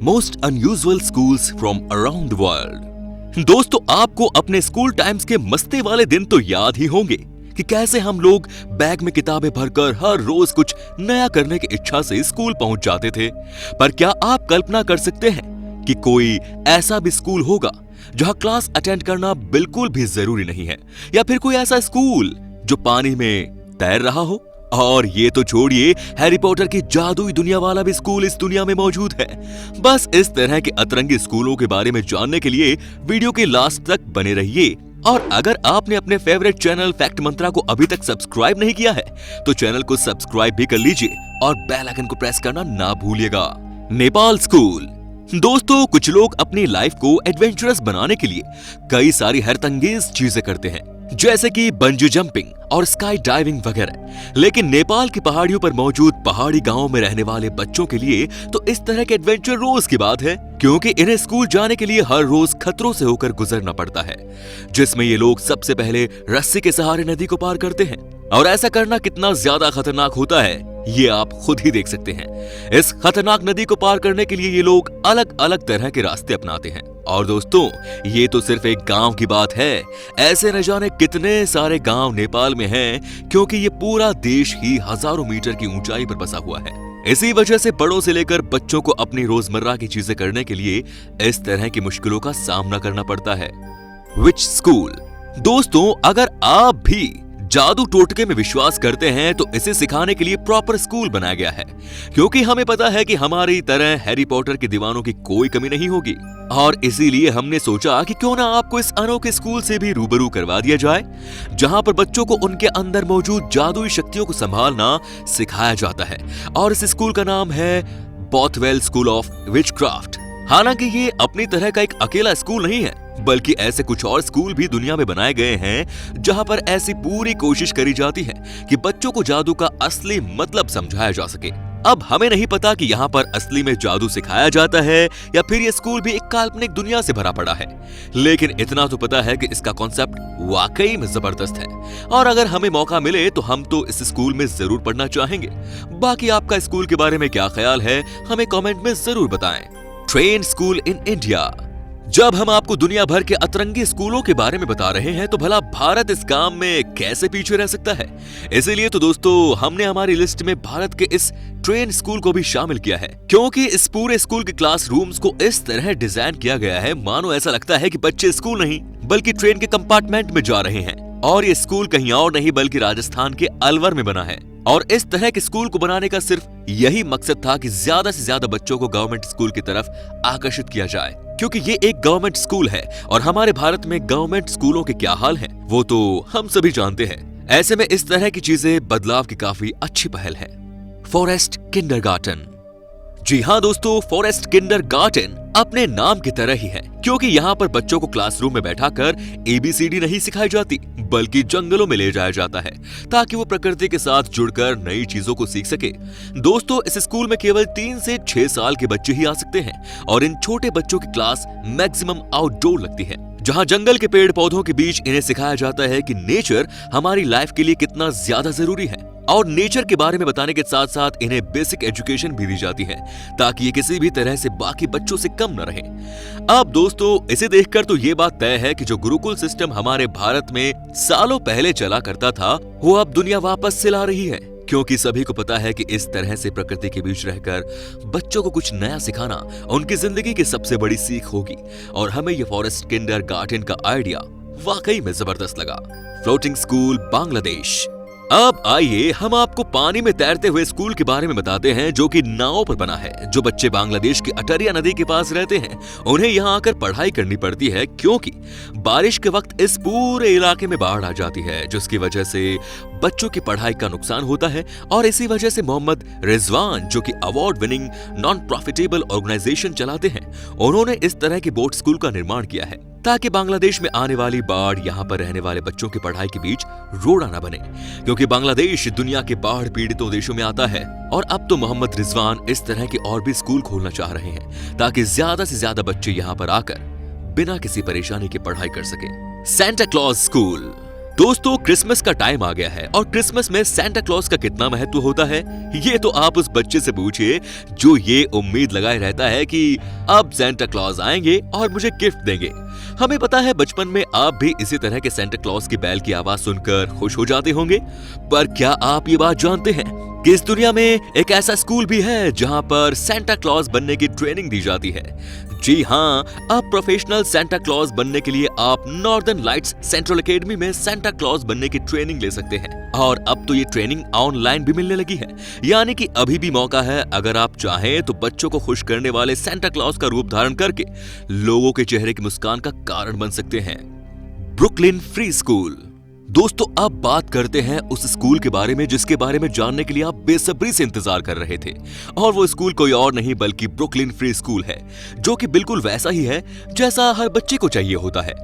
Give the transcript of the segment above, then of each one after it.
Most unusual schools from around the world. दोस्तों, आपको अपने स्कूल टाइम्स के मस्ती वाले दिन तो याद ही होंगे कि कैसे हम लोग बैग में किताबें भरकर हर रोज कुछ नया करने की इच्छा से स्कूल पहुंच जाते थे। पर क्या आप कल्पना कर सकते हैं कि कोई ऐसा भी स्कूल होगा जहां क्लास अटेंड करना बिल्कुल भी जरूरी नहीं है, या फिर कोई ऐसा स्कूल जो पानी में तैर रहा हो? और ये तो छोड़िए, हैरी पॉटर की जादुई दुनिया वाला भी स्कूल इस दुनिया में मौजूद है। बस इस तरह के अतरंगी स्कूलों के बारे में जानने के लिए वीडियो के लास्ट तक बने रहिए। और अगर आपने अपने फेवरेट चैनल फैक्ट मंत्रा को अभी तक सब्सक्राइब नहीं किया है तो चैनल को सब्सक्राइब भी कर लीजिए और बेल आइकन को प्रेस करना ना भूलिएगा। नेपाल स्कूल। दोस्तों, कुछ लोग अपनी लाइफ को एडवेंचरस बनाने के लिए कई सारी हैरतअंगेज चीजें करते हैं, जैसे कि बंजी जंपिंग और स्काई डाइविंग वगैरह। लेकिन नेपाल की पहाड़ियों पर मौजूद पहाड़ी गांव में रहने वाले बच्चों के लिए तो इस तरह के एडवेंचर रोज की बात है, क्योंकि इन्हें स्कूल जाने के लिए हर रोज खतरों से होकर गुजरना पड़ता है, जिसमें ये लोग सबसे पहले रस्सी के सहारे नदी को पार करते हैं। और ऐसा करना कितना ज्यादा खतरनाक होता है ये आप खुद ही देख सकते हैं। इस खतरनाक नदी को पार करने के लिए ये लोग अलग अलग तरह के रास्ते अपनाते हैं। और दोस्तों, ये तो सिर्फ एक गांव की बात है, ऐसे न जाने कितने सारे गांव नेपाल में हैं, क्योंकि ये पूरा देश ही हजारों मीटर की ऊंचाई पर बसा हुआ है। इसी वजह से बड़ों से लेकर बच्चों को अपनी रोजमर्रा की चीजें करने के लिए इस तरह की मुश्किलों का सामना करना पड़ता है। Which school? दोस्तों, अगर आप भी जादू टोटके में विश्वास करते हैं तो इसे सिखाने के लिए प्रॉपर स्कूल बनाया गया है, क्योंकि हमें पता है कि हमारी तरह हैरी पॉटर के दीवानों की कोई कमी नहीं होगी। और इसीलिए हमने सोचा कि क्यों ना आपको इस अनोखे स्कूल से भी रूबरू करवा दिया जाए, जहां पर बच्चों को उनके अंदर मौजूद जादुई शक्तियों को संभालना सिखाया जाता है। और इस स्कूल का नाम है बोथवेल स्कूल ऑफ विचक्राफ्ट। हालांकि ये अपनी तरह का एक अकेला स्कूल नहीं है, बल्कि ऐसे कुछ और स्कूल भी दुनिया में बनाए गए हैं जहां पर ऐसी पूरी कोशिश करी जाती है कि बच्चों को जादू का असली मतलब समझाया जा सके। अब हमें नहीं पता कि यहाँ पर असली में जादू सिखाया जाता है या फिर ये स्कूल भी एक काल्पनिक दुनिया से भरा पड़ा है, लेकिन इतना तो पता है कि इसका कॉन्सेप्ट वाकई में जबरदस्त है। और अगर हमें मौका मिले तो हम तो इस स्कूल में जरूर पढ़ना चाहेंगे। बाकी आपका स्कूल के बारे में क्या ख्याल है, हमें कॉमेंट में जरूर बताएं। Train school in India. जब हम आपको दुनिया भर के अतरंगी स्कूलों के बारे में बता रहे हैं तो भला भारत इस काम में कैसे पीछे रह सकता है? इसीलिए तो दोस्तों, हमने हमारी लिस्ट में भारत के इस ट्रेन स्कूल को भी शामिल किया है, क्योंकि इस पूरे स्कूल के क्लासरूम्स को इस तरह डिजाइन किया गया है मानो ऐसा लगता है कि बच्चे स्कूल नहीं बल्कि ट्रेन के कंपार्टमेंट में जा रहे हैं। और ये स्कूल कहीं और नहीं बल्कि राजस्थान के अलवर में बना है। और इस तरह के स्कूल को बनाने का सिर्फ यही मकसद था कि ज्यादा से ज्यादा बच्चों को गवर्नमेंट स्कूल की तरफ आकर्षित किया जाए, क्योंकि ये एक गवर्नमेंट स्कूल है और हमारे भारत में गवर्नमेंट स्कूलों के क्या हाल हैं वो तो हम सभी जानते हैं। ऐसे में इस तरह की चीजें बदलाव की काफी अच्छी पहल है। Forest kindergarten. जी हाँ दोस्तों, फॉरेस्ट किंडरगार्टन अपने नाम की तरह ही है, क्योंकि यहाँ पर बच्चों को क्लासरूम में बैठाकर ABCD नहीं सिखाई जाती बल्कि जंगलों में ले जाया जाता है ताकि वो प्रकृति के साथ जुड़कर नई चीजों को सीख सके। दोस्तों, इस स्कूल में केवल 3 से 6 साल के बच्चे ही आ सकते हैं और इन छोटे बच्चों की क्लास मैक्सिमम आउटडोर लगती है, जहाँ जंगल के पेड़ पौधों के बीच इन्हें सिखाया जाता है कि नेचर हमारी लाइफ के लिए कितना ज्यादा जरूरी है। और नेचर के बारे में बताने के साथ साथ इन्हें बेसिक एजुकेशन भी दी जाती है ताकि ये किसी भी तरह से बाकी बच्चों से कम न रहे। अब दोस्तों, इसे देखकर तो ये बात तय है कि जो गुरुकुल सिस्टम हमारे भारत में सालों पहले चला करता था वो अब दुनिया वापस से ला रही है, क्योंकि सभी को पता है कि इस तरह से प्रकृति के बीच रहकर बच्चों को कुछ नया सिखाना उनकी जिंदगी की सबसे बड़ी सीख होगी। और हमें ये फॉरेस्ट किंडरगार्टन का आइडिया वाकई में जबरदस्त लगा। Floating school Bangladesh. अब आइए हम आपको पानी में तैरते हुए स्कूल के बारे में बताते हैं, जो कि नाव पर बना है। जो बच्चे बांग्लादेश की अटरिया नदी के पास रहते हैं उन्हें यहाँ आकर पढ़ाई करनी पड़ती है, क्योंकि बारिश के वक्त इस पूरे इलाके में बाढ़ आ जाती है, जिसकी वजह से बच्चों की पढ़ाई का नुकसान होता है। और इसी वजह से मोहम्मद रिजवान, जो कि award winning non profitable organisation चलाते हैं, उन्होंने इस तरह के बोट स्कूल का निर्माण किया है ताकि बांग्लादेश में आने वाली बाढ़ यहाँ पर रहने वाले बच्चों की पढ़ाई के बीच रोड़ा न बने, क्योंकि बांग्लादेश दुनिया के बाढ़ पीड़ितों देशों में आता है। और अब तो मोहम्मद रिजवान इस तरह के और भी स्कूल खोलना चाह रहे हैं ताकि ज्यादा से ज्यादा बच्चे यहाँ पर आकर बिना किसी परेशानी के पढ़ाई कर सके। Santa Claus school. दोस्तों क्रिसमस का टाइम आ गया है और क्रिसमस में सांता क्लॉज का कितना महत्व होता है ये तो आप उस बच्चे से पूछिए जो ये उम्मीद लगाए रहता है कि अब सांता क्लॉज आएंगे और मुझे गिफ्ट देंगे। हमें पता है बचपन में आप भी इसी तरह के सांता क्लॉज की बैल की आवाज सुनकर खुश हो जाते होंगे, पर क्या आप ये बात जानते हैं कि इस दुनिया में एक ऐसा स्कूल भी है जहां पर सांता क्लॉज बनने की ट्रेनिंग दी जाती है। जी हाँ, अब प्रोफेशनल सांता क्लॉज बनने के लिए आप नॉर्दर्न लाइट्स सेंट्रल एकेडमी में सांता क्लॉज बनने की ट्रेनिंग ले सकते हैं और अब तो ये ट्रेनिंग ऑनलाइन भी मिलने लगी है, यानी कि अभी भी मौका है। अगर आप चाहें तो बच्चों को खुश करने वाले सांता क्लॉज का रूप धारण करके लोगों के चेहरे की मुस्कान का कारण बन सकते हैं। Brooklyn free school. दोस्तों अब बात करते हैं उस स्कूल के बारे में जिसके बारे में जानने के लिए आप बेसब्री से इंतजार कर रहे थे, और वो स्कूल कोई और नहीं बल्कि ब्रुकलिन फ्री स्कूल है, जो कि बिल्कुल वैसा ही है जैसा हर बच्चे को चाहिए होता है,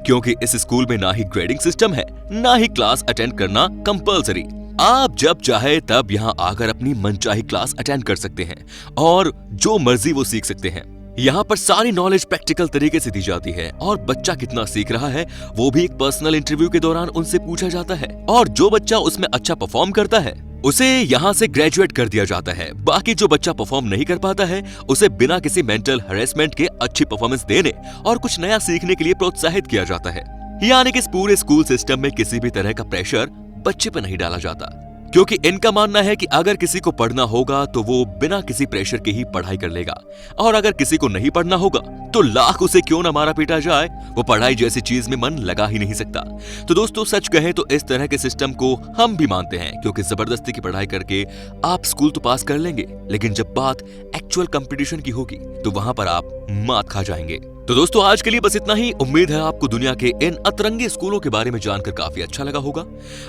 क्योंकि इस स्कूल में ना ही ग्रेडिंग सिस्टम है ना ही क्लास अटेंड करना कंपल्सरी। आप जब चाहे तब यहाँ आकर अपनी मनचाही क्लास अटेंड कर सकते हैं और जो मर्जी वो सीख सकते हैं। यहाँ पर सारी नॉलेज प्रैक्टिकल तरीके से दी जाती है और बच्चा कितना सीख रहा है वो भी एक पर्सनल इंटरव्यू के दौरान उनसे पूछा जाता है, और जो बच्चा उसमें अच्छा परफॉर्म करता है उसे यहाँ से ग्रेजुएट कर दिया जाता है। बाकी जो बच्चा परफॉर्म नहीं कर पाता है उसे बिना किसी मेंटल हरेसमेंट के अच्छी परफॉर्मेंस देने और कुछ नया सीखने के लिए प्रोत्साहित किया जाता है। यानी कि इस पूरे स्कूल सिस्टम में किसी भी तरह का प्रेशर बच्चे पर नहीं डाला जाता, क्योंकि इनका मानना है कि अगर किसी को पढ़ना होगा तो वो बिना किसी प्रेशर के ही पढ़ाई कर लेगा, और अगर किसी को नहीं पढ़ना होगा तो लाख उसे क्यों ना मारा पीटा जाए, वो पढ़ाई जैसी चीज में मन लगा ही नहीं सकता। तो दोस्तों सच कहें तो इस तरह के सिस्टम को हम भी मानते हैं, क्योंकि जबरदस्ती की पढ़ाई करके आप स्कूल तो पास कर लेंगे, लेकिन जब बात एक्चुअल कंपटीशन की होगी तो वहां पर आप मात खा जाएंगे। तो दोस्तों आज के लिए बस इतना ही। उम्मीद है आपको दुनिया के इन अतरंगी स्कूलों के बारे में जानकर काफी अच्छा लगा होगा।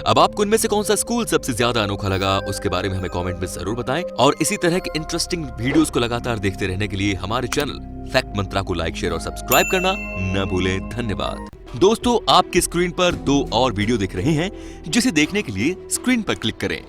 अब आपको इनमें से कौन सा स्कूल सबसे ज्यादा अनोखा लगा उसके बारे में हमें कमेंट में जरूर बताएं, और इसी तरह के इंटरेस्टिंग वीडियोस को लगातार देखते रहने के लिए हमारे चैनल फैक्ट मंत्रा को लाइक शेयर और सब्सक्राइब करना न भूलें। धन्यवाद। दोस्तों आपकी स्क्रीन पर 2 और वीडियो दिख रहे हैं जिसे देखने के लिए स्क्रीन पर क्लिक करें।